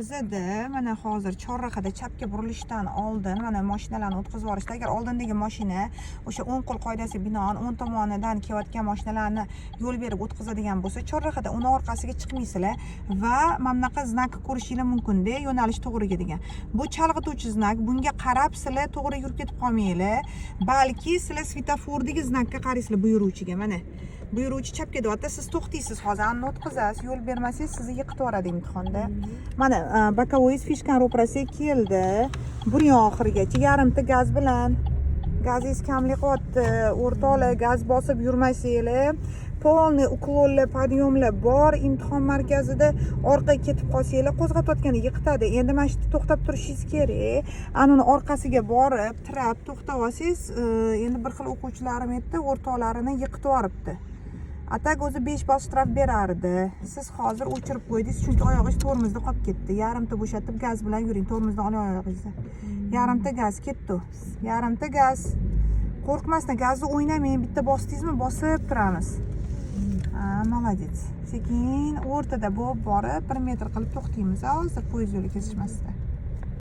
bizada mana hozir chorrahada chapga burilishdan oldin mana mashinalarni o'tkazib yuborishda, agar oldindagi mashina o'sha 10 qo'l qoidasiga binoan 10 tomonidan kelayotgan mashinalarni yo'l berib o'tkazadigan bo'lsa, chorrahada uni orqasiga chiqmaysizlar va mana bunaqa znak ko'rishingiz mumkin-da, yo'nalish to'g'riga degan. Bu chalg'ituvchi znak, bunga qarab sizlar to'g'ri yurib ketib qolmanglar, balki sizlar svetofordagi znakka qaraysizlar, buyuruvchiga. Mana buyuruvchi chapga deyapti, siz to'xtaysiz, hozir anni o'tkazasiz, yo'l bermasangiz sizni yiqitib yuboradi imtihonda. Mana bokovoy fishkan ro'parasiga keldi. Buning oxirigacha yarimta gaz bilan. Gazingiz kamlik qilyapti, o'rtoqlar, gaz bosib yurmasanglar, polni uklonlar, podyomlar bor, imtihon markazida orqaga ketib qolsanglar, qo'zg'atayotganda yiqitadi. Endi mana shu to'xtab turishingiz kerak. Anuni orqasiga borib, tirab to'xtab olsangiz, endi bir xil o'quvchilarim aytdi, o'rtoqlarini yiqitib yuboribdi. Atak o'zi 5 bal shtraf berardi. Siz hozir o'chirib qo'ydingiz, chunki oyog'ingiz tormozda qolib ketdi. Yarimta bo'shatib gaz bilan yuring, tormozdan oling oyog'ingizni. Yarimta gaz ketdi. Yarimta gaz. Qo'rqmasdan gazni o'ynamang, bitta bosdingizmi, bosib turamiz. Молодец. Sekin o'rtada borib 1 metr qilib to'xtaymiz. Hozir poyezd yo'li kesishmasdan.